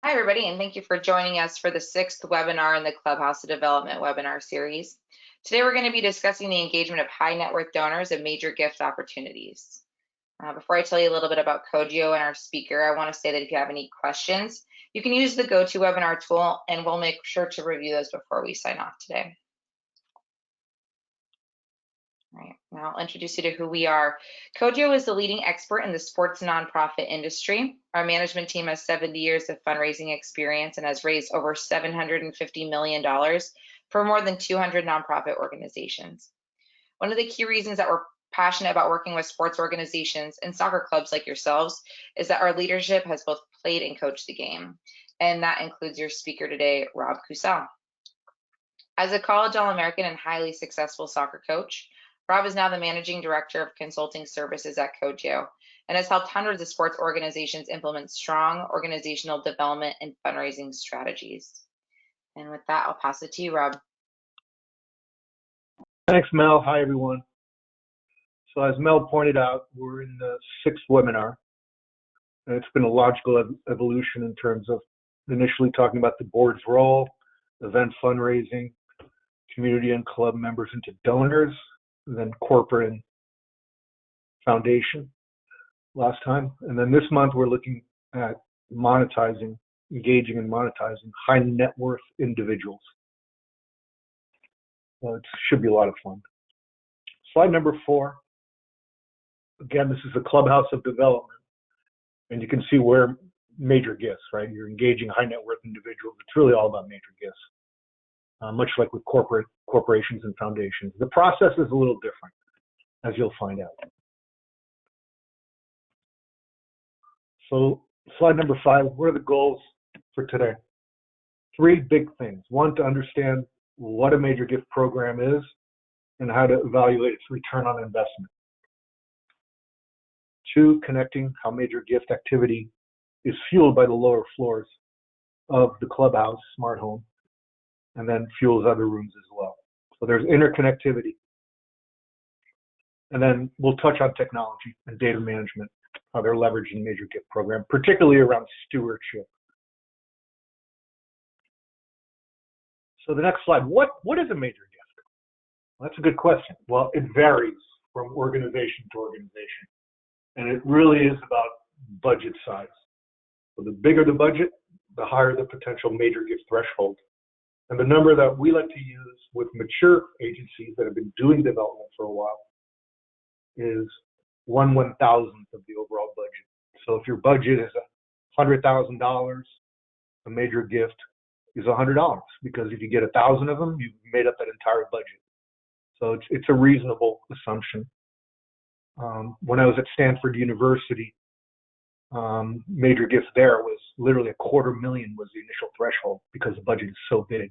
Hi, everybody, and thank you for joining us for the sixth webinar in the Clubhouse Development webinar series. Today, we're going to be discussing the engagement of high net worth donors and major gift opportunities. Before I tell you a little bit about Cogeo and our speaker, I want to say that if you have any questions, you can use the GoToWebinar tool, and we'll make sure to review those before we sign off today. All right, now I'll introduce you to who we are. Cogeo is the leading expert in the sports nonprofit industry. Our management team has 70 years of fundraising experience and has raised over $750 million for more than 200 nonprofit organizations. One of the key reasons that we're passionate about working with sports organizations and soccer clubs like yourselves is that our leadership has both played and coached the game. And that includes your speaker today, Rob Cusell. As a college All-American and highly successful soccer coach, Rob is now the Managing Director of Consulting Services at Cogeo and has helped hundreds of sports organizations implement strong organizational development and fundraising strategies. And with that, I'll pass it to you, Rob. Thanks, Mel. Hi, everyone. So as Mel pointed out, we're in the sixth webinar, and it's been a logical evolution in terms of initially talking about the board's role, event fundraising, community and club members into donors, and then corporate and foundation last time. And then this month, we're looking at engaging and monetizing high net worth individuals. It should be a lot of fun. Slide number 4. Again, this is the clubhouse of development, and you can see where major gifts, right? You're engaging high net worth individuals. It's really all about major gifts, much like with corporations and foundations. The process is a little different, as you'll find out. So slide number 5, what are the goals for today? 3 big things. 1, to understand what a major gift program is and how to evaluate its return on investment. 2, connecting how major gift activity is fueled by the lower floors of the clubhouse smart home and then fuels other rooms as well. So there's interconnectivity. And then we'll touch on technology and data management, how they're leveraging major gift program, particularly around stewardship. So the next slide, what is a major gift? Well, that's a good question. Well, it varies from organization to organization. And it really is about budget size. So the bigger the budget, the higher the potential major gift threshold. And the number that we like to use with mature agencies that have been doing development for a while is 1/1000th of the overall budget. So if your budget is $100,000, a major gift is $100, because if you get 1,000 of them, you've made up that entire budget. So it's a reasonable assumption. When I was at Stanford University, major gifts there was literally $250,000 was the initial threshold because the budget is so big,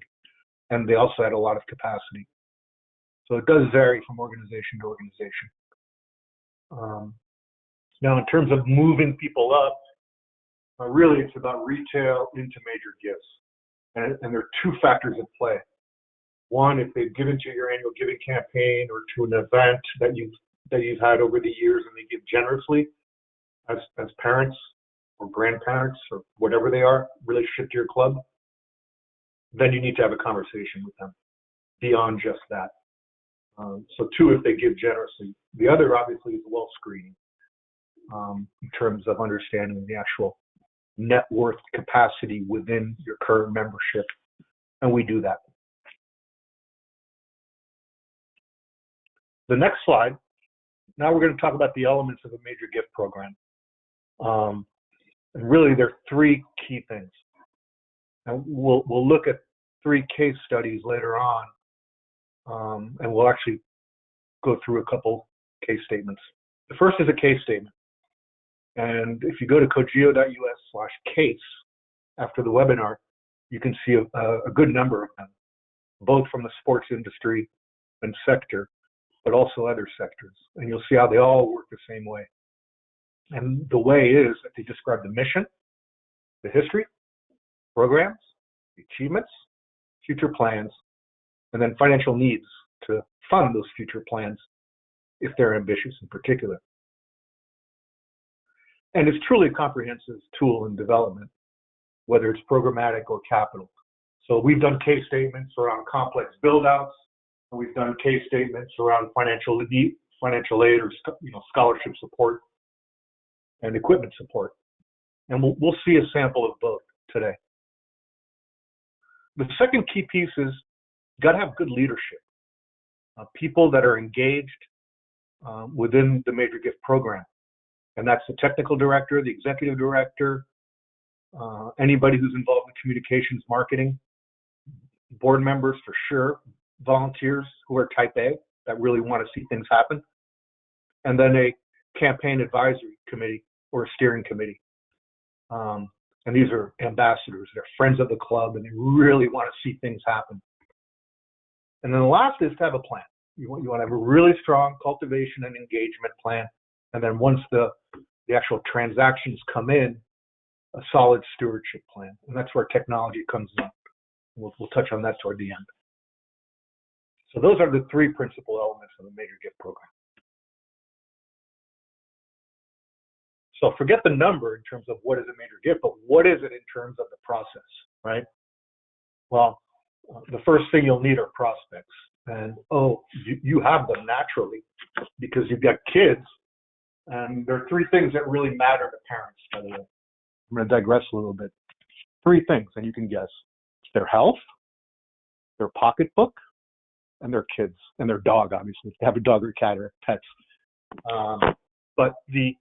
and they also had a lot of capacity. So it does vary from organization to organization. Now, in terms of moving people up, really it's about retail into major gifts, and there are 2 factors at play. 1, if they've given to your annual giving campaign or to an event that you've had over the years and they give generously as parents or grandparents or whatever they are, relationship to your club, then you need to have a conversation with them beyond just that. So 2, if they give generously. The other, obviously, is wealth screening in terms of understanding the actual net worth capacity within your current membership, and we do that. The next slide, now we're going to talk about the elements of a major gift program. And really, there are 3 key things. And we'll look at 3 case studies later on, and we'll actually go through a couple case statements. The first is a case statement. And if you go to cogeo.us/case after the webinar, you can see a good number of them, both from the sports industry and sector, but also other sectors. And you'll see how they all work the same way. And the way is that they describe the mission, the history, programs, the achievements, future plans, and then financial needs to fund those future plans if they're ambitious in particular. And it's truly a comprehensive tool in development. whether it's programmatic or capital. So we've done case statements around complex build-outs, and we've done case statements around financial aid or scholarship support and equipment support. And we'll see a sample of both today. The second key piece is got to have good leadership, people that are engaged within the Major Gift program. And that's the technical director, the executive director, anybody who's involved in communications marketing, board members for sure, volunteers who are type A that really want to see things happen, and then a campaign advisory committee or a steering committee. And these are ambassadors, they're friends of the club, and they really want to see things happen. And then the last is to have a plan. You want to have a really strong cultivation and engagement plan. And then once the actual transactions come in, a solid stewardship plan. And that's where technology comes in. We'll touch on that toward the end. So those are the three principal elements of the Major Gift program. So forget the number in terms of what is a major gift, but what is it in terms of the process, right? Well, the first thing you'll need are prospects. And you have them naturally because you've got kids. And there are three things that really matter to parents, by the way. I'm going to digress a little bit. Three things, and you can guess. Their health, their pocketbook, and their kids, and their dog, obviously. If they have a dog or a cat or pets. But the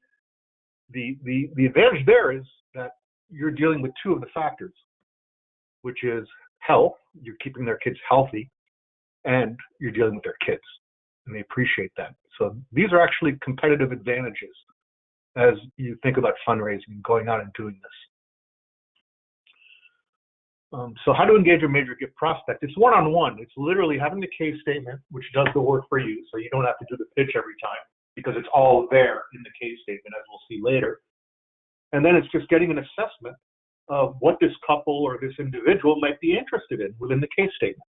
advantage there is that you're dealing with two of the factors, which is health, you're keeping their kids healthy, and you're dealing with their kids, and they appreciate that. So these are actually competitive advantages as you think about fundraising and going out and doing this. So how to engage a major gift prospect? It's one-on-one. It's literally having the case statement, which does the work for you, so you don't have to do the pitch every time because it's all there in the case statement, as we'll see later. And then it's just getting an assessment of what this couple or this individual might be interested in within the case statement.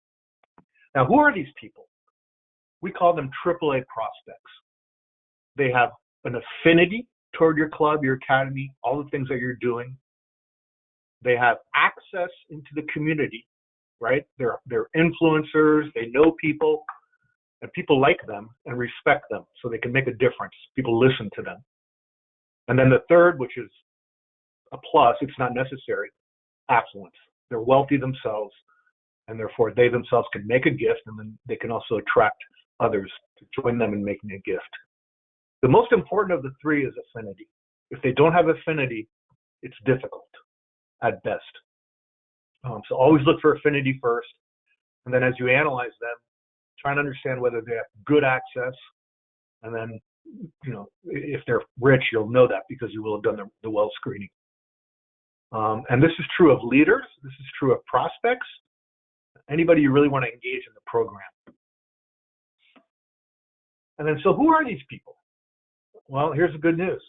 Now, who are these people? We call them AAA prospects. They have an affinity toward your club, your academy, all the things that you're doing. They have access into the community, right? They're influencers, they know people, and people like them and respect them, so they can make a difference. People listen to them. And then the third, which is a plus, it's not necessary, affluence. They're wealthy themselves, and therefore they themselves can make a gift, and then they can also attract others to join them in making a gift. The most important of the three is affinity. If they don't have affinity, it's difficult at best. So always look for affinity first, and then as you analyze them, try and understand whether they have good access, and then, if they're rich, you'll know that because you will have done the well screening. And this is true of leaders, this is true of prospects, anybody you really want to engage in the program. And then, so who are these people? Well, here's the good news.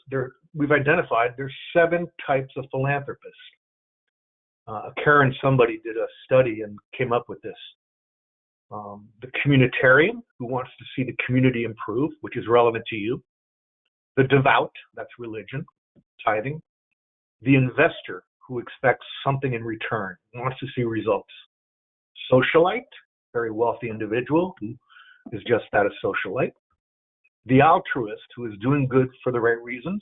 We've identified there's 7 types of philanthropists. Karen, somebody did a study and came up with this. The communitarian, who wants to see the community improve, which is relevant to you. The devout, that's religion, tithing. The investor, who expects something in return, wants to see results. Socialite, very wealthy individual who is just that, a socialite. The altruist, who is doing good for the right reasons.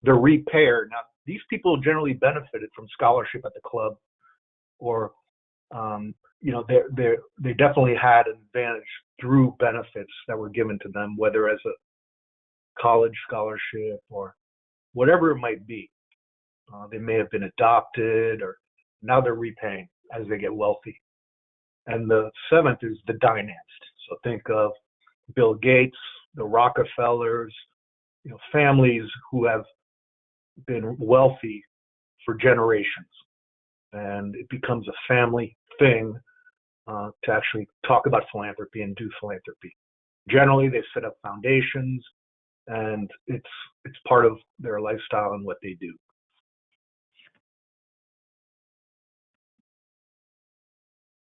The repayer, now these people generally benefited from scholarship at the club, or they definitely had an advantage through benefits that were given to them, whether as a college scholarship or whatever it might be. They may have been adopted, or now they're repaying as they get wealthy. And the 7th is the dynast. So think of Bill Gates, the Rockefellers, families who have been wealthy for generations, and it becomes a family thing to actually talk about philanthropy and do philanthropy. Generally, they set up foundations, and it's part of their lifestyle and what they do.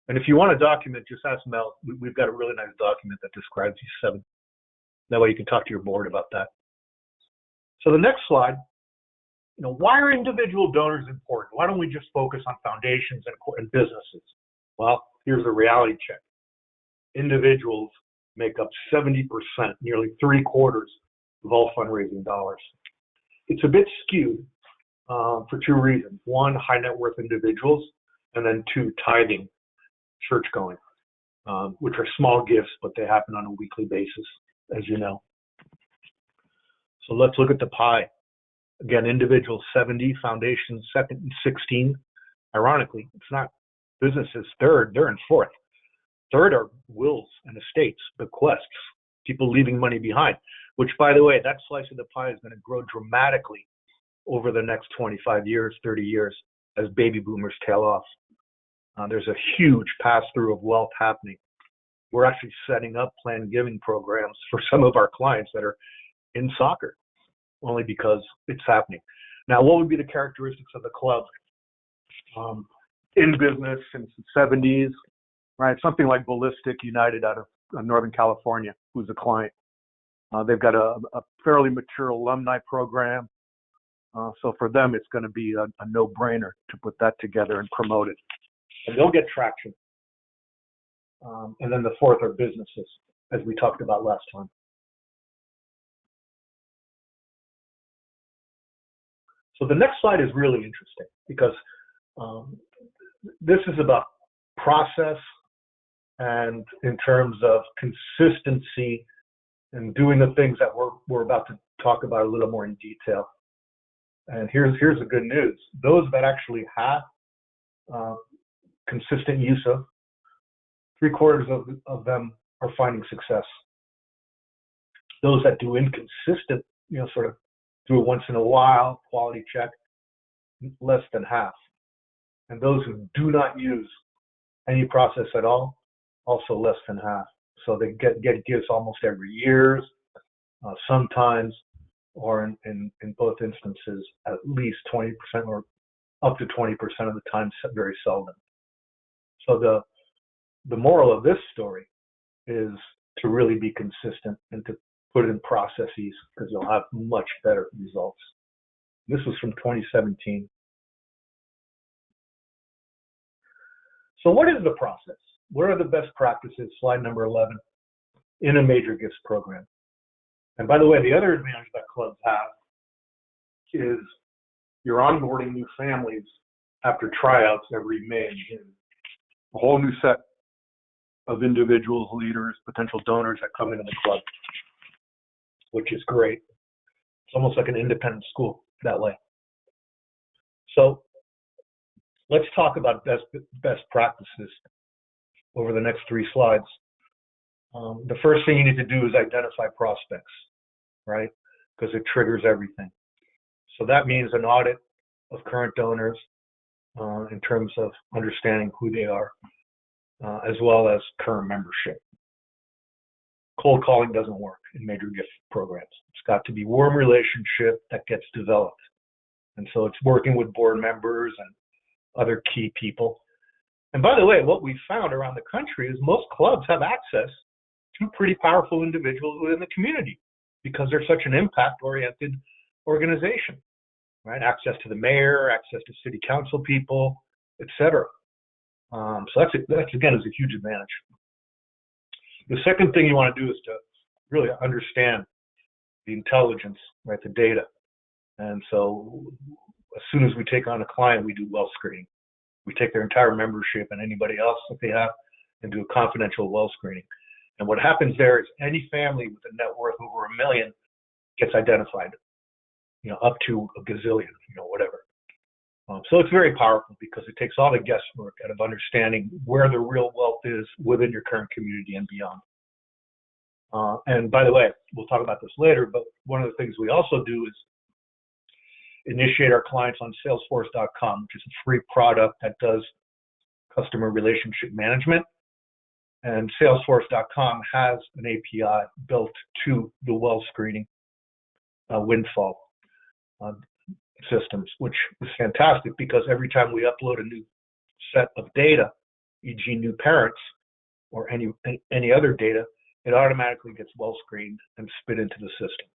And if you want a document, just ask Mel. We've got a really nice document that describes these 7. That way you can talk to your board about that. So the next slide why are individual donors important? Why don't we just focus on foundations and businesses? Well, here's a reality check. Individuals make up 70%, nearly 3/4 of all fundraising dollars. It's a bit skewed for two reasons. One, high net worth individuals, and then two, tithing, church going, which are small gifts, but they happen on a weekly basis, as you know. So let's look at the pie. Again, individuals 70, foundations second and 16. Ironically, it's not businesses third, they're in fourth. Third are wills and estates, bequests, people leaving money behind, which, by the way, that slice of the pie is going to grow dramatically over the next 25 years, 30 years, as baby boomers tail off. There's a huge pass-through of wealth happening. We're actually setting up planned giving programs for some of our clients that are in soccer, only because it's happening. Now, what would be the characteristics of the club? In business since the 70s, right? Something like Ballistic United out of Northern California, who's a client. They've got a fairly mature alumni program. So for them, it's going to be a no-brainer to put that together and promote it. And they'll get traction. And then the fourth are businesses, as we talked about last time. So the next slide is really interesting because this is about process and in terms of consistency and doing the things that we're about to talk about a little more in detail. And here's the good news. Those that actually have consistent use of, 3/4 of them are finding success. Those that do inconsistent, sort of do it once in a while, quality check, less than half. And those who do not use any process at all, also less than half. So they get gifts almost every year, sometimes, or in both instances, at least 20% or up to 20% of the time, very seldom. So the moral of this story is to really be consistent and to put it in processes because you'll have much better results. This was from 2017. So what is the process? What are the best practices, slide number 11, in a major gifts program? And by the way, the other advantage that clubs have is you're onboarding new families after tryouts every May and June. A whole new set of individuals, leaders, potential donors that come into the club, which is great. It's almost like an independent school that way. So let's talk about best practices over the next 3 slides. The first thing you need to do is identify prospects, right? Because it triggers everything. So that means an audit of current donors in terms of understanding who they are, as well as current membership. Cold calling doesn't work in major gift programs. It's got to be warm relationship that gets developed. And so it's working with board members and other key people. And by the way, what we found around the country is most clubs have access to pretty powerful individuals within the community because they're such an impact-oriented organization, right? Access to the mayor, access to city council people, etc. So that's again is a huge advantage. The second thing you want to do is to really understand the intelligence, right? The data. And so as soon as we take on a client, we do well screening. We take their entire membership and anybody else that they have and do a confidential well screening. And what happens there is any family with a net worth over $1 million gets identified, up to a gazillion, whatever. So it's very powerful because it takes all the guesswork out of understanding where the real wealth is within your current community and beyond. And by the way, we'll talk about this later, but one of the things we also do is initiate our clients on Salesforce.com, which is a free product that does customer relationship management. And Salesforce.com has an API built to the well screening windfall systems, which is fantastic because every time we upload a new set of data, e.g. new parents or any other data, it automatically gets well screened and spit into the system.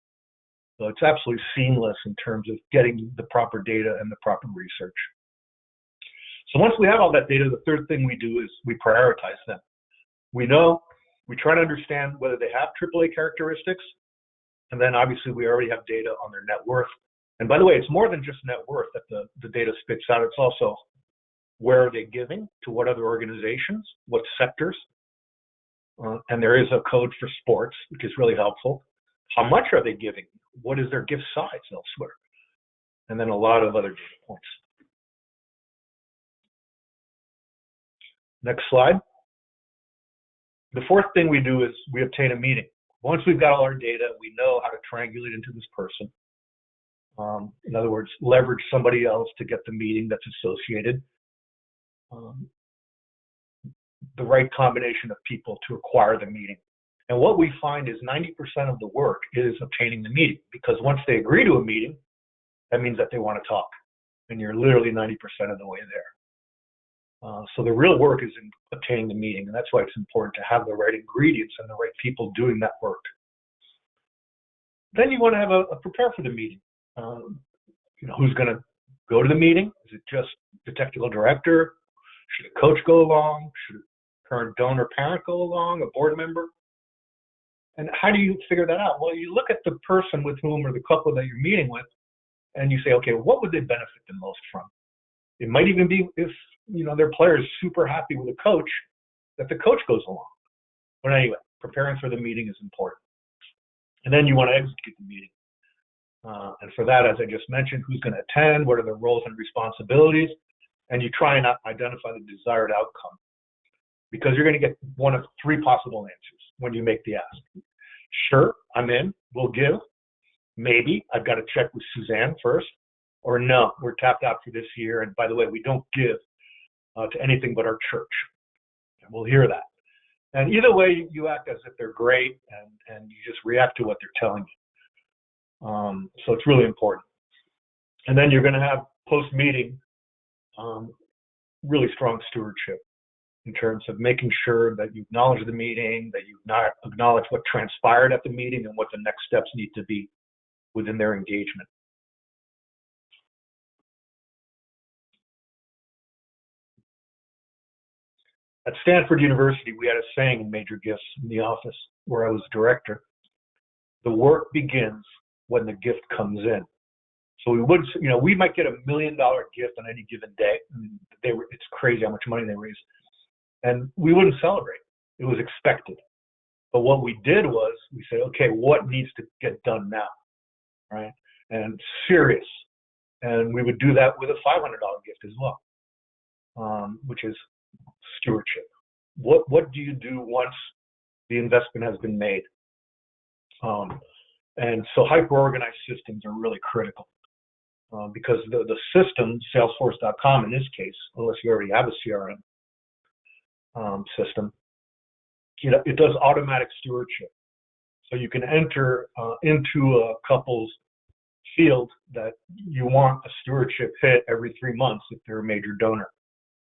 So it's absolutely seamless in terms of getting the proper data and the proper research. So once we have all that data, the third thing we do is we prioritize them. We try to understand whether they have AAA characteristics, and then obviously we already have data on their net worth. And by the way, it's more than just net worth that the data spits out. It's also where are they giving, to what other organizations, what sectors, and there is a code for sports, which is really helpful. How much are they giving? What is their gift size elsewhere? And then a lot of other data points. Next slide. The fourth thing we do is we obtain a meeting. Once we've got all our data, we know how to triangulate into this person. In other words, leverage somebody else to get the meeting that's associated. The right combination of people to acquire the meeting. And what we find is 90% of the work is obtaining the meeting, because once they agree to a meeting, that means that they want to talk. And you're literally 90% of the way there. So the real work is in obtaining the meeting, and that's why it's important to have the right ingredients and the right people doing that work. Then you want to have a prepare for the meeting. Who's going to go to the meeting? Is it just the technical director? Should a coach go along? Should a current donor parent go along? A board member? And how do you figure that out? Well, you look at the person with whom, or the couple that you're meeting with, and you say, okay, what would they benefit the most from? It might even be if their player is super happy with a coach, that the coach goes along. But anyway, preparing for the meeting is important. And then you want to execute the meeting. And for that, as I just mentioned, who's going to attend, what are their roles and responsibilities, and you try and identify the desired outcome. Because you're going to get one of three possible answers when you make the ask. Sure, I'm in, we'll give. Maybe, I've got to check with Suzanne first. Or no, we're tapped out for this year, and by the way, we don't give to anything but our church. And we'll hear that. And either way, you act as if they're great, and you just react to what they're telling you. So it's really important. And then you're going to have post-meeting really strong stewardship in terms of making sure that you acknowledge the meeting, that you acknowledge what transpired at the meeting and what the next steps need to be within their engagement. At Stanford University, we had a saying in Major Gifts in the office where I was director: the work begins when the gift comes in. So we might get $1 million gift on any given day. I mean, it's crazy how much money they raise. And we wouldn't celebrate. It was expected. But what we did was we said, okay, what needs to get done now, right? And serious. And we would do that with a $500 gift as well, which is stewardship. What do you do once the investment has been made? And so hyper-organized systems are really critical because the system, Salesforce.com in this case, unless you already have a CRM system, it does automatic stewardship. So you can enter into a couple's field that you want a stewardship hit every 3 months if they're a major donor.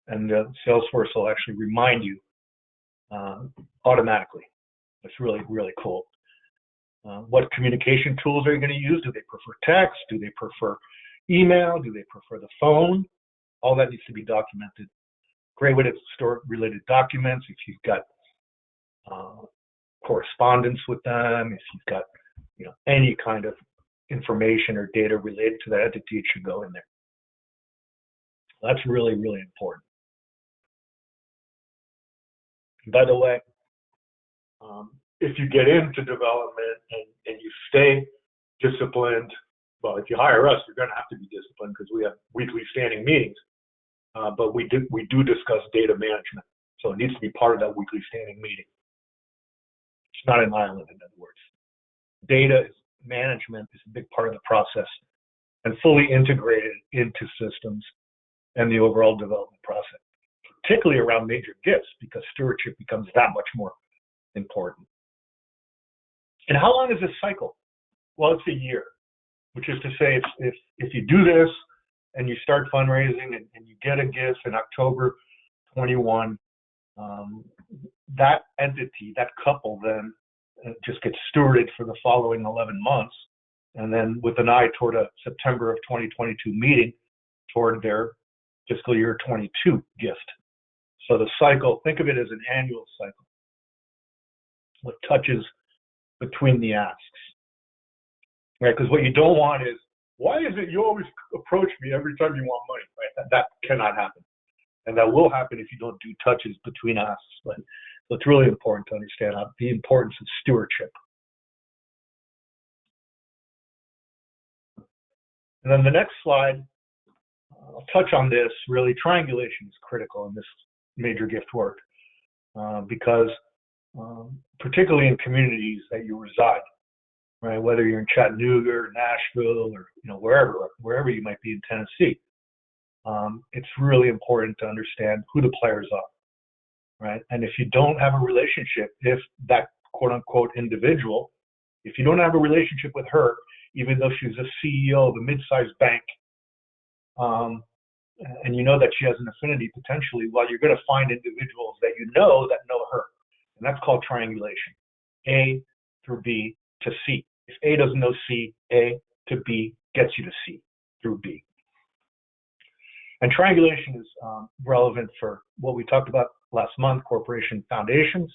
And Salesforce will actually remind you automatically. It's really, really cool. What communication tools are you going to use? Do they prefer text? Do they prefer email? Do they prefer the phone? All that needs to be documented. Great way to store related documents. If you've got correspondence with them, if you've got any kind of information or data related to that entity, it should go in there. That's really, really important. By the way, if you get into development and you stay disciplined, well, if you hire us, you're going to have to be disciplined because we have weekly standing meetings. But we do discuss data management, so it needs to be part of that weekly standing meeting. It's not an island, in other words. Data management is a big part of the process and fully integrated into systems and the overall development process, particularly around major gifts, because stewardship becomes that much more important. And how long is this cycle? Well, it's a year, which is to say if you do this and you start fundraising and you get a gift in October 21, that entity, that couple then just gets stewarded for the following 11 months and then with an eye toward a September of 2022 meeting toward their fiscal year 22 gift. So the cycle, think of it as an annual cycle with touches between the asks, right? Because what you don't want is, why is it you always approach me every time you want money, right? That cannot happen. And that will happen if you don't do touches between asks. But so it's really important to understand the importance of stewardship. And then the next slide, I'll touch on this. Really, triangulation is critical in this major gift work because particularly in communities that you reside, right? Whether you're in Chattanooga or Nashville or wherever you might be in Tennessee, it's really important to understand who the players are, right? And if you don't have a relationship, if that quote unquote individual, if you don't have a relationship with her, even though she's a CEO of a mid-sized bank, and you know that she has an affinity potentially, well, you're going to find individuals that you know that know her. And that's called triangulation. A through B to C. If A doesn't know C, A to B gets you to C through B. And triangulation is relevant for what we talked about last month, corporation foundations,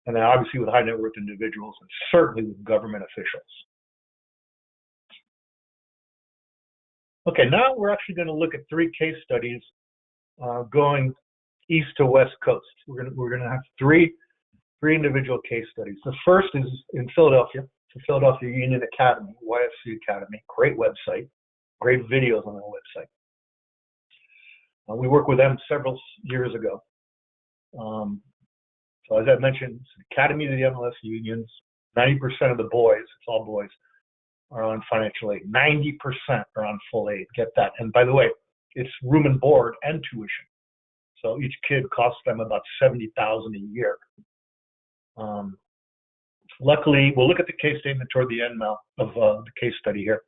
and then obviously with high net worth individuals and certainly with government officials. Okay, now we're actually going to look at 3 case studies going east to west coast. We're going to have three individual case studies. The first is in Philadelphia, the Philadelphia Union Academy, YFC Academy. Great website, great videos on the website. We worked with them several years ago. So as I mentioned, it's the Academy of the MLS Unions. 90% of the boys, it's all boys, are on financial aid. 90% are on full aid. Get that. And by the way, it's room and board and tuition. So each kid costs them about $70,000 a year. Luckily, we'll look at the case statement toward the end now of the case study here.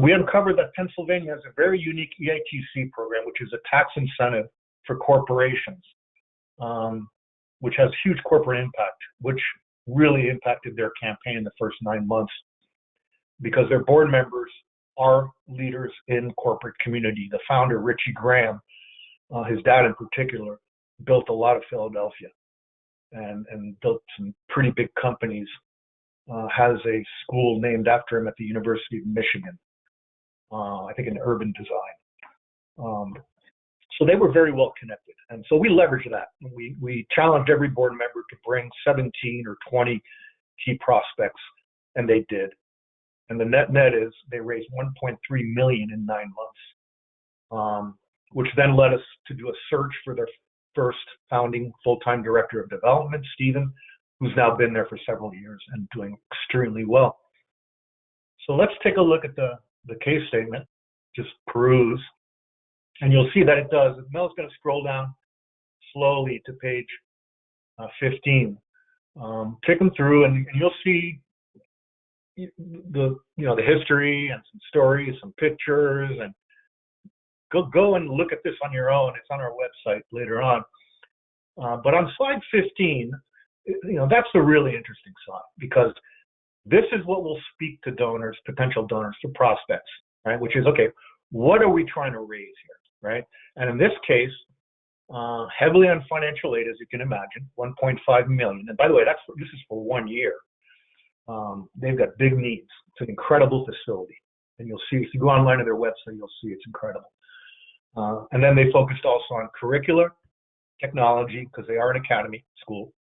We uncovered that Pennsylvania has a very unique EITC program, which is a tax incentive for corporations, which has huge corporate impact, which really impacted their campaign in the first 9 months because their board members are leaders in corporate community. The founder, Richie Graham, his dad in particular, built a lot of Philadelphia and built some pretty big companies, has a school named after him at the University of Michigan, I think in urban design. So they were very well connected. And so we leveraged that. We challenged every board member to bring 17 or 20 key prospects, and they did. And the net is they raised $1.3 million in 9 months, which then led us to do a search for their first founding full-time director of development, Stephen, who's now been there for several years and doing extremely well. So let's take a look at the case statement, just peruse, and you'll see that it does. Mel's going to scroll down slowly to page 15. Take them through, and you'll see the history and some stories, some pictures, and go and look at this on your own. It's on our website later on. But on slide 15, that's the really interesting slide because this is what will speak to donors, potential donors, to prospects, right? Which is, okay, what are we trying to raise here, right? And in this case, heavily on financial aid, as you can imagine, 1.5 million. And by the way, this is for 1 year. They've got big needs. It's an incredible facility. And you'll see, if you go online to their website, you'll see it's incredible. And then they focused also on curricular, technology, because they are an academy school,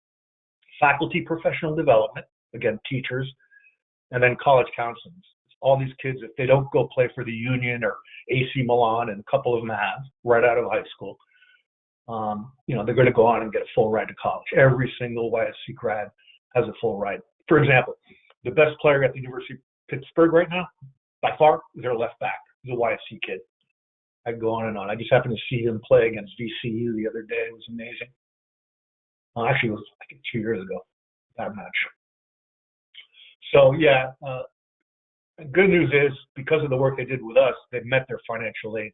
faculty professional development, again, teachers, and then college counseling. All these kids, if they don't go play for the Union or AC Milan, and a couple of them have right out of high school, they're going to go on and get a full ride to college. Every single YSC grad has a full ride. For example, the best player at the University of Pittsburgh right now, by far, is their left back. He's a YSC kid. I could go on and on. I just happened to see him play against VCU the other day. It was amazing. Actually, it was like 2 years ago, that match. So yeah, good news is because of the work they did with us, they met their financial aid.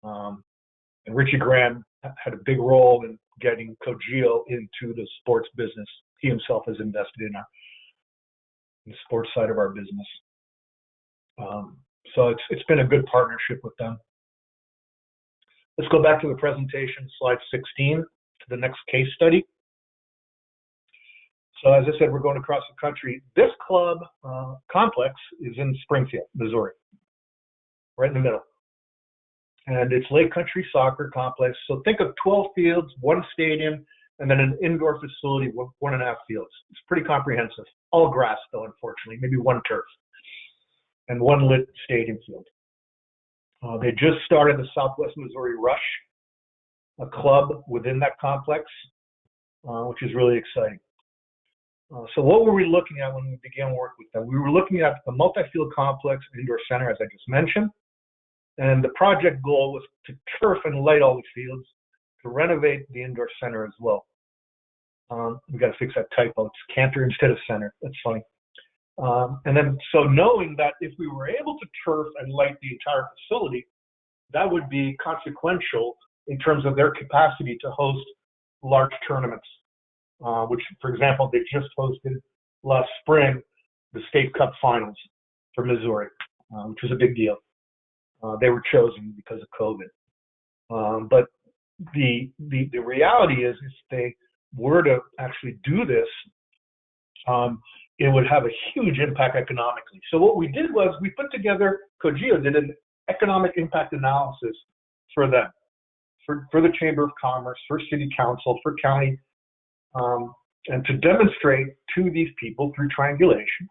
And Richie Graham had a big role in getting Cogeo into the sports business. He himself has invested in the sports side of our business. So it's been a good partnership with them. Let's go back to the presentation, slide 16, to the next case study. So as I said, we're going across the country. This club complex is in Springfield, Missouri, right in the middle. And it's Lake Country Soccer Complex. So think of 12 fields, one stadium, and then an indoor facility with 1.5 fields. It's pretty comprehensive. All grass, though, unfortunately, maybe one turf, and one lit stadium field. They just started the Southwest Missouri Rush, a club within that complex, which is really exciting. So what were we looking at when we began work with them? We were looking at the multi-field complex indoor center, as I just mentioned, and the project goal was to turf and light all the fields, to renovate the indoor center as well. We got to fix that typo. It's Cantor instead of center. That's funny. And then, so knowing that if we were able to turf and light the entire facility, that would be consequential in terms of their capacity to host large tournaments, which, for example, they just hosted last spring the State Cup Finals for Missouri, which was a big deal. They were chosen because of COVID. But the reality is, if they were to actually do this, it would have a huge impact economically. So what we did was we put together, Cogeo did an economic impact analysis for them, for the Chamber of Commerce, for City Council, for county, and to demonstrate to these people through triangulation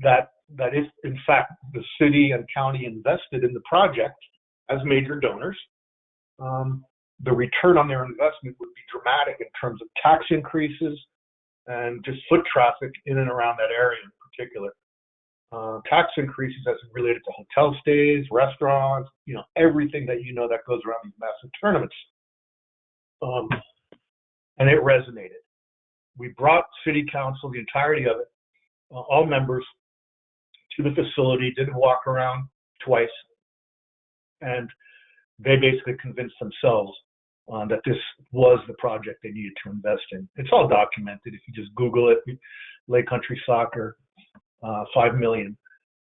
that if, in fact, the city and county invested in the project as major donors, the return on their investment would be dramatic in terms of tax increases and just foot traffic in and around that area in particular. Tax increases as related to hotel stays, restaurants, everything that that goes around these massive tournaments. And it resonated. We brought City Council, the entirety of it, all members, to the facility, did a walk around twice, and they basically convinced themselves that this was the project they needed to invest in. It's all documented. If you just Google it, Lake Country Soccer, 5 million.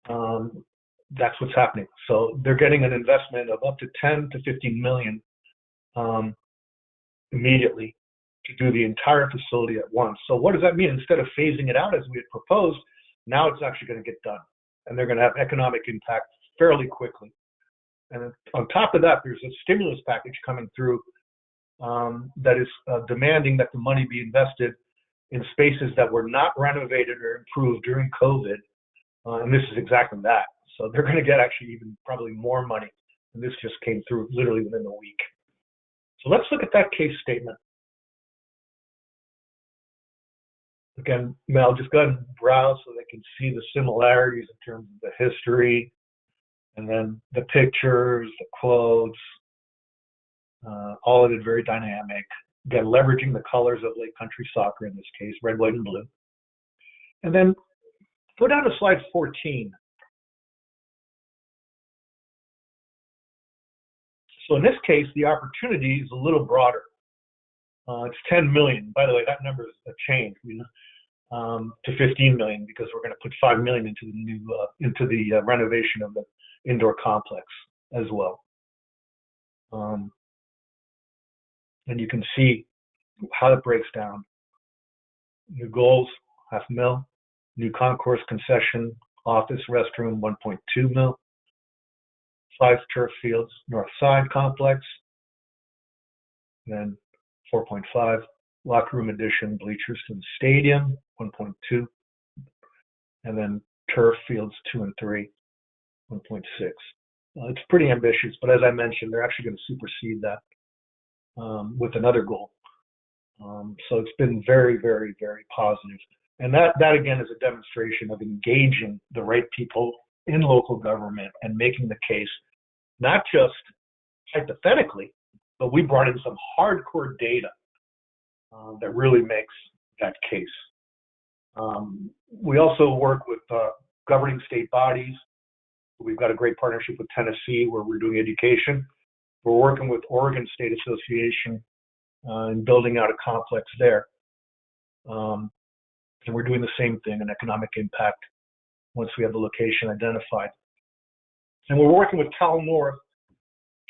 That's what's happening. So they're getting an investment of up to 10 to 15 million immediately to do the entire facility at once. So what does that mean? Instead of phasing it out as we had proposed, now it's actually going to get done, and they're going to have economic impact fairly quickly. And on top of that, there's a stimulus package coming through that is demanding that the money be invested in spaces that were not renovated or improved during COVID. And this is exactly that. So they're going to get actually even probably more money. And this just came through literally within a week. So let's look at that case statement. Again, Mel, just go ahead and browse so they can see the similarities in terms of the history, and then the pictures, the quotes, all of it very dynamic. Again, leveraging the colors of Lake Country Soccer in this case, red, white, and blue. And then go down to slide 14. So in this case, the opportunity is a little broader. It's 10 million. By the way, that number is a change to 15 million because we're going to put 5 million into the new renovation of the indoor complex as well. And you can see how it breaks down. New goals, $500,000. New concourse, concession, office, restroom, 1.2 mil. 5 turf fields, north side complex. Then 4.5, locker room addition, bleachers to the stadium, 1.2. And then turf fields 2 and 3, 1.6. It's pretty ambitious, but as I mentioned, they're actually going to supersede that with another goal. So it's been very, very, very positive. And that again is a demonstration of engaging the right people in local government and making the case, not just hypothetically, but we brought in some hardcore data that really makes that case. We also work with governing state bodies. We've got a great partnership with Tennessee where we're doing education. We're working with Oregon State Association and building out a complex there. And we're doing the same thing, an economic impact once we have the location identified. And we're working with Cal North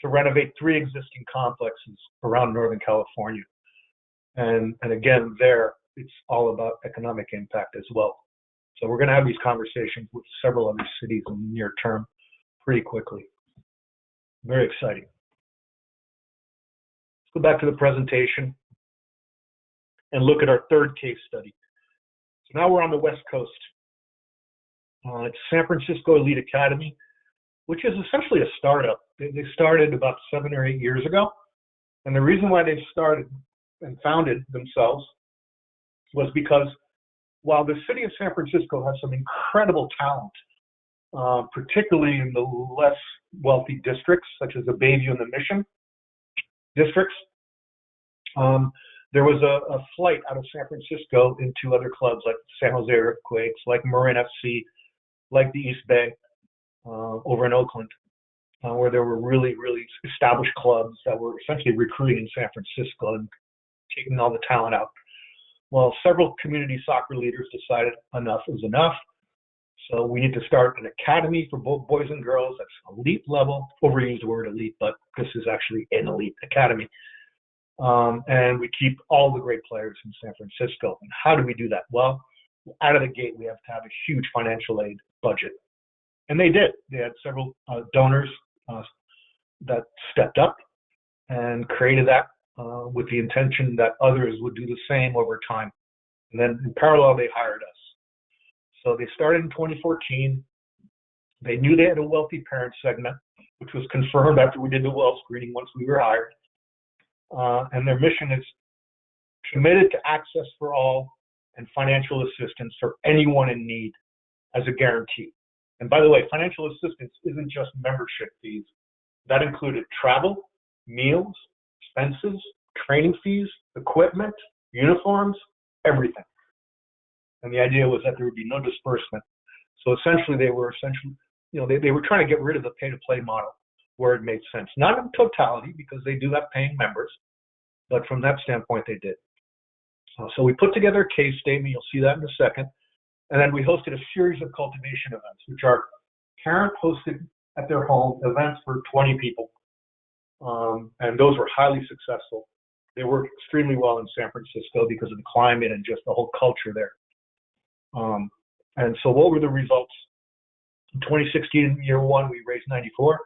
to renovate 3 existing complexes around Northern California. And again, there, it's all about economic impact as well. So we're going to have these conversations with several other cities in the near term pretty quickly. Very exciting. Let's go back to the presentation and look at our third case study. So now we're on the West Coast. It's San Francisco Elite Academy, which is essentially a startup. They started about 7 or 8 years ago. And the reason why they started and founded themselves was because while the city of San Francisco has some incredible talent, particularly in the less wealthy districts, such as the Bayview and the Mission districts, there was a flight out of San Francisco into other clubs like San Jose Earthquakes, like Marin FC, like the East Bay, over in Oakland, where there were really, really established clubs that were essentially recruiting in San Francisco and taking all the talent out. Well, several community soccer leaders decided enough is enough. So we need to start an academy for both boys and girls that's elite level. Overused the word elite, but this is actually an elite academy. And we keep all the great players in San Francisco. And how do we do that? Well, out of the gate, we have to have a huge financial aid budget. And they did. They had several donors that stepped up and created that with the intention that others would do the same over time. And then in parallel, they hired us. So they started in 2014. They knew they had a wealthy parent segment, which was confirmed after we did the well screening once we were hired. And their mission is committed to access for all and financial assistance for anyone in need as a guarantee. And by the way, financial assistance isn't just membership fees. That included travel, meals, expenses, training fees, equipment, uniforms, everything. And the idea was that there would be no disbursement. So essentially, they were trying to get rid of the pay-to-play model where it made sense. Not in totality, because they do have paying members, but from that standpoint, they did. So we put together a case statement. You'll see that in a second. And then we hosted a series of cultivation events, which are parent-hosted at their home events for 20 people. And those were highly successful. They work extremely well in San Francisco because of the climate and just the whole culture there. And so what were the results? In 2016, in year 1, we raised 94.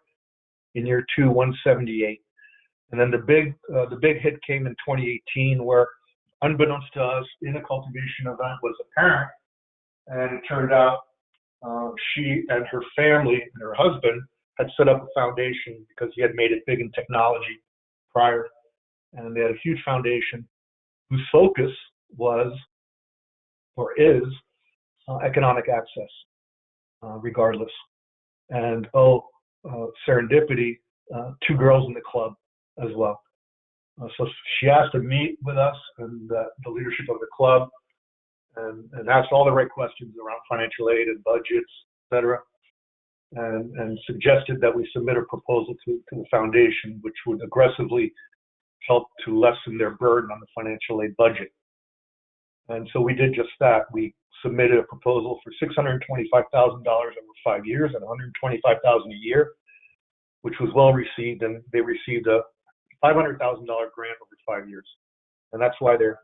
In year 2, 178. And then the big hit came in 2018, where unbeknownst to us, in a cultivation event was a parent. And it turned out she and her family and her husband had set up a foundation because he had made it big in technology prior. And they had a huge foundation whose focus was, or is, economic access, regardless. And serendipity, 2 girls in the club as well. So she asked to meet with us and the leadership of the club, and asked all the right questions around financial aid and budgets, et cetera, and suggested that we submit a proposal to the foundation, which would aggressively help to lessen their burden on the financial aid budget. And so we did just that. We submitted a proposal for $625,000 over 5 years and $125,000 a year, which was well received, and they received a $500,000 grant over 5 years. And that's why their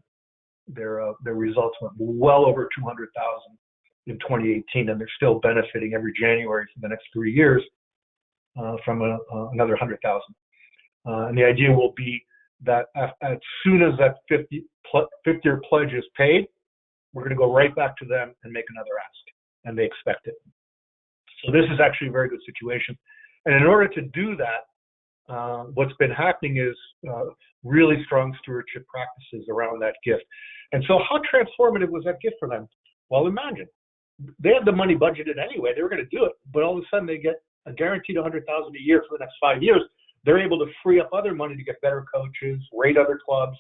results went well over 200,000 in 2018, and they're still benefiting every January for the next 3 years from another 100,000. And the idea will be that as soon as that 50-year pledge is paid, we're going to go right back to them and make another ask, and they expect it. So this is actually a very good situation. And in order to do that, what's been happening is really strong stewardship practices around that gift. And so how transformative was that gift for them? Well, imagine. They had the money budgeted anyway. They were going to do it. But all of a sudden, they get a guaranteed $100,000 a year for the next 5 years. They're able to free up other money to get better coaches, rate other clubs,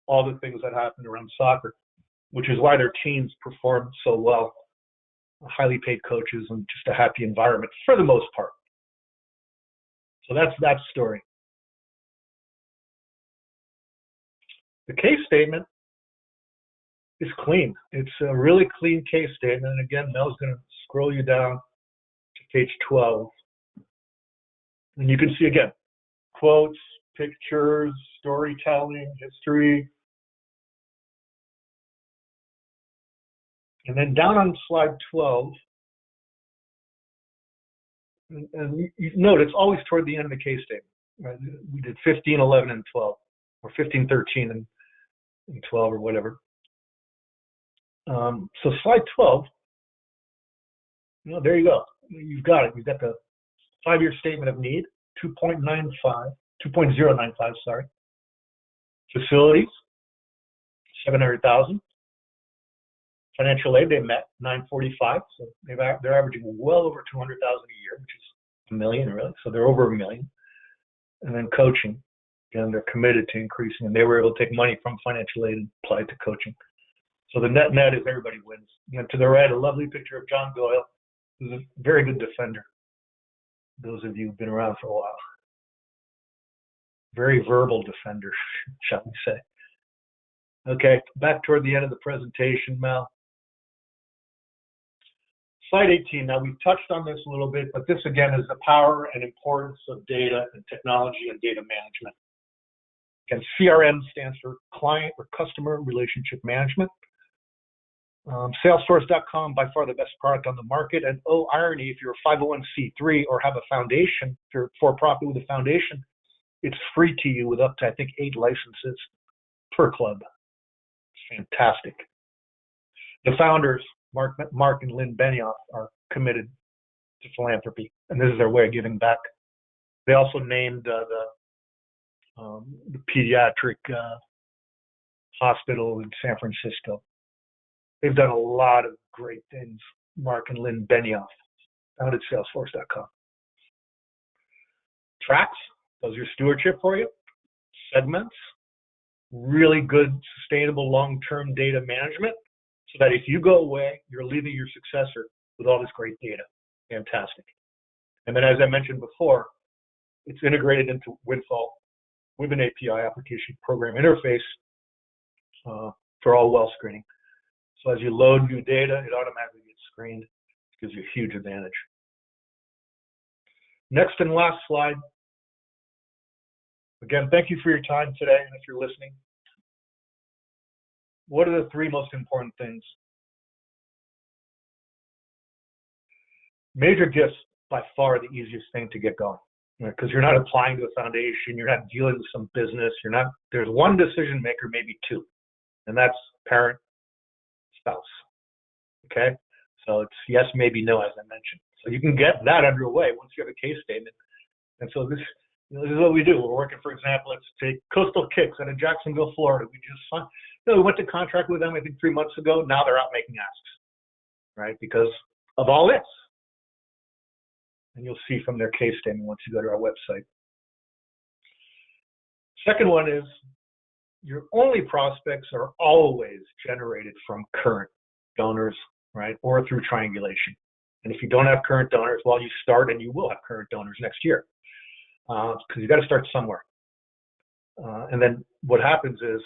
all the things that happen around soccer, which is why their teams perform so well. Highly paid coaches and just a happy environment for the most part. So that's that story. The case statement is clean. It's a really clean case statement. And again, Mel's going to scroll you down to page 12. And you can see again, quotes, pictures, storytelling, history. And then down on slide 12, and you note it's always toward the end of the case statement. Right? We did 15, 11, and 12, or 15, 13, and 12, or whatever. So slide 12, there you go. You've got it. You've got the 5-year statement of need, 2.095, sorry. Facilities, 700,000. Financial aid, they met 945, so they're averaging well over 200,000 a year, which is $1 million really. So they're over $1 million. And then coaching, again, they're committed to increasing, and they were able to take money from financial aid and apply it to coaching. So the net is everybody wins. To the right, a lovely picture of John Doyle, who's a very good defender. Those of you who've been around for a while, very verbal defender, shall we say? Okay, back toward the end of the presentation, Mal. Slide 18, now we've touched on this a little bit, but this again is the power and importance of data and technology and data management. Again, CRM stands for Client or Customer Relationship Management. Salesforce.com, by far the best product on the market. And oh, irony, if you're a 501c3 or have a foundation, if you're for-profit with a foundation, it's free to you with up to, I think, 8 licenses per club. It's fantastic. The founders, Mark and Lynn Benioff, are committed to philanthropy, and this is their way of giving back. They also named the pediatric hospital in San Francisco. They've done a lot of great things. Mark and Lynn Benioff founded Salesforce.com. Tracks does your stewardship for you. Segments, really good, sustainable, long-term data management, so that if you go away, you're leaving your successor with all this great data. Fantastic. And then, as I mentioned before, it's integrated into Windfall with an API, application program interface, for all well screening. So as you load new data, it automatically gets screened. It gives you a huge advantage. Next and last slide. Again, thank you for your time today, and if you're listening, what are the 3 most important things? Major gifts, by far the easiest thing to get going, because you're not applying to a foundation, you're not dealing with some business, there's one decision maker, maybe 2, and that's parent, spouse. Okay? So it's yes, maybe no, as I mentioned. So you can get that underway once you have a case statement. And so this is what we do. We're working, for example, let's take Coastal Kicks out of Jacksonville, Florida. We went to contract with them, I think 3 months ago. Now they're out making asks, right? Because of all this. And you'll see from their case statement once you go to our website. Second one is your only prospects are always generated from current donors, right? Or through triangulation. And if you don't have current donors, well, you start and you will have current donors next year. Because you got to start somewhere. And then what happens is,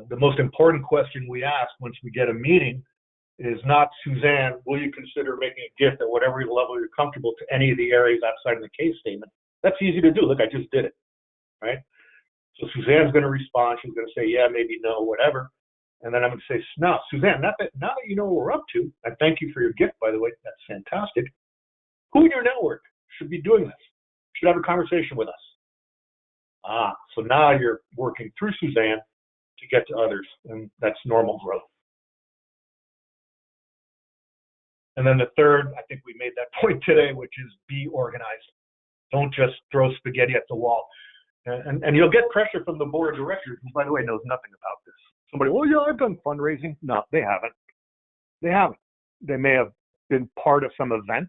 the most important question we ask once we get a meeting is not, Suzanne, will you consider making a gift at whatever level you're comfortable to any of the areas outside of the case statement? That's easy to do. Look, I just did it, right? So Suzanne's going to respond. She's going to say, yeah, maybe, no, whatever. And then I'm going to say, now, Suzanne, now that you know what we're up to, and thank you for your gift, by the way, that's fantastic. Who in your network should be doing this? Should have a conversation with us. So now you're working through Suzanne to get to others, and that's normal growth. And then the third, I think we made that point today, which is be organized. Don't just throw spaghetti at the wall. And you'll get pressure from the board of directors, who, by the way, knows nothing about this. Somebody, well, yeah, I've done fundraising. No, they haven't. They haven't. They may have been part of some event.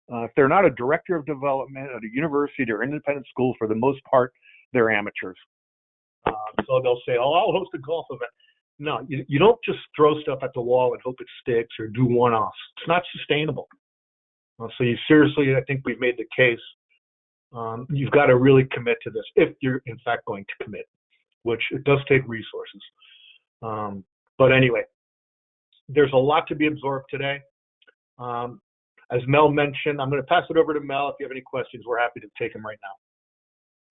If they're not a director of development at a university or independent school, for the most part, they're amateurs. So they'll say, oh, I'll host a golf event. No, you don't just throw stuff at the wall and hope it sticks or do one-offs. It's not sustainable. So you seriously, I think we've made the case. You've got to really commit to this if you're, in fact, going to commit, which it does take resources. But anyway, there's a lot to be absorbed today. As Mel mentioned, I'm going to pass it over to Mel. If you have any questions, we're happy to take them right now.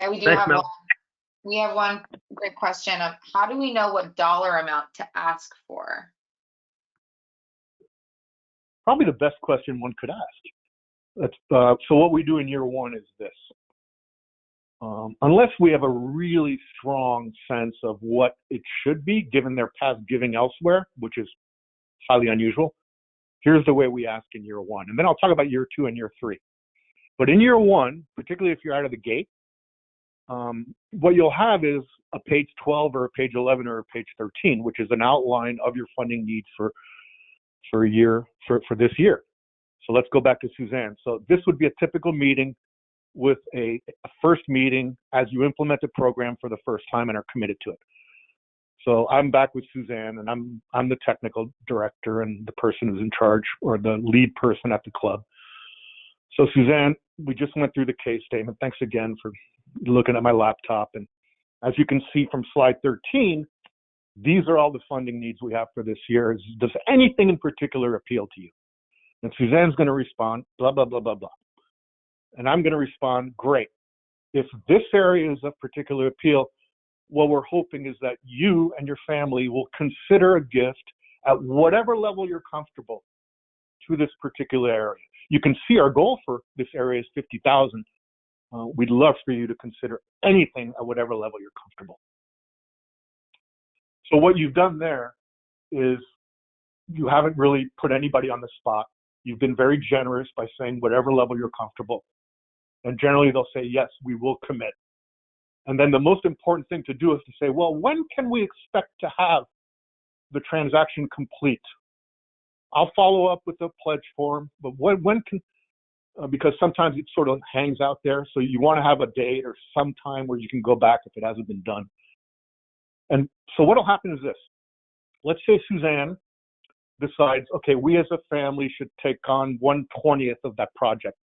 And we do Thanks, have Mel. one. We have one great question of how do we know what dollar amount to ask for? Probably the best question one could ask. So what we do in year one is this. Unless we have a really strong sense of what it should be, given their past giving elsewhere, which is highly unusual, here's the way we ask in year one. And then I'll talk about year two and year three. But in year one, particularly if you're out of the gate, what you'll have is a page 12 or a page 11 or a page 13, which is an outline of your funding needs for this year. So let's go back to Suzanne. So this would be a typical meeting with a first meeting as you implement the program for the first time and are committed to it. So I'm back with Suzanne, and I'm the technical director and the person who's in charge or the lead person at the club. So Suzanne, we just went through the case statement. Thanks again for looking at my laptop. And as you can see from slide 13, these are all the funding needs we have for this year. Does anything in particular appeal to you? And Suzanne's going to respond, blah, blah, blah, blah, blah. And I'm going to respond, great. If this area is of particular appeal, what we're hoping is that you and your family will consider a gift at whatever level you're comfortable to this particular area. You can see our goal for this area is $50,000. We'd love for you to consider anything at whatever level you're comfortable. So what you've done there is you haven't really put anybody on the spot. You've been very generous by saying whatever level you're comfortable. And generally they'll say, yes, we will commit. And then the most important thing to do is to say, well, when can we expect to have the transaction complete? I'll follow up with a pledge form, but when can, because sometimes it sort of hangs out there. So you want to have a date or some time where you can go back if it hasn't been done. And so what'll happen is this. Let's say Suzanne decides, okay, we as a family should take on 1/20th of that project.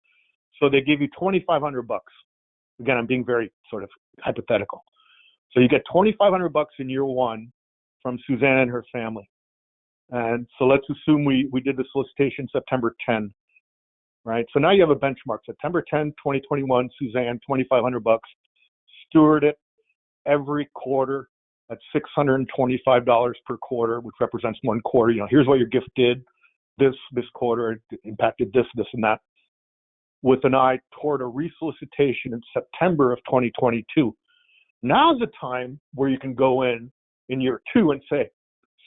So they give you $2,500. Again, I'm being very sort of hypothetical. So you get $2,500 in year one from Suzanne and her family. And so let's assume we did the solicitation September 10, right? So now you have a benchmark. September 10, 2021, Suzanne, $2,500. Steward it every quarter at $625 per quarter, which represents one quarter. You know, here's what your gift did this quarter. It impacted this, and that, with an eye toward a resolicitation in September of 2022. Now's the time where you can go in year two and say,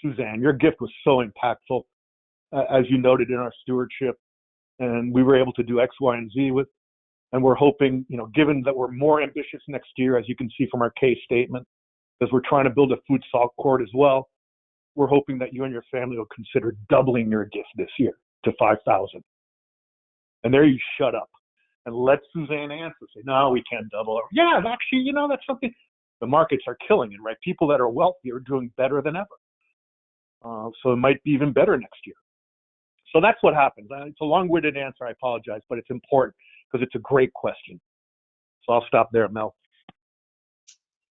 Suzanne, your gift was so impactful, as you noted in our stewardship, and we were able to do X, Y, and Z with, and we're hoping, you know, given that we're more ambitious next year, as you can see from our case statement, because we're trying to build a food salt court as well, we're hoping that you and your family will consider doubling your gift this year to $5,000. And there you shut up and let Suzanne answer. Say, no, we can't double. Yeah, actually, you know, that's something. The markets are killing it, right? People that are wealthy are doing better than ever. So it might be even better next year. So that's what happens. It's a long-winded answer. I apologize, but it's important because it's a great question. So I'll stop there, Mel.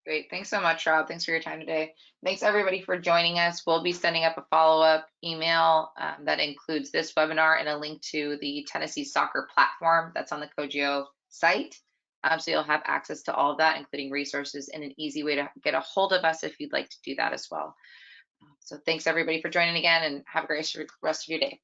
Great. Thanks so much, Rob. Thanks for your time today. Thanks everybody for joining us. We'll be sending up a follow-up email that includes this webinar and a link to the Tennessee soccer platform that's on the Cogeo site. So you'll have access to all of that, including resources and an easy way to get a hold of us if you'd like to do that as well. So thanks everybody for joining again, and have a great rest of your day.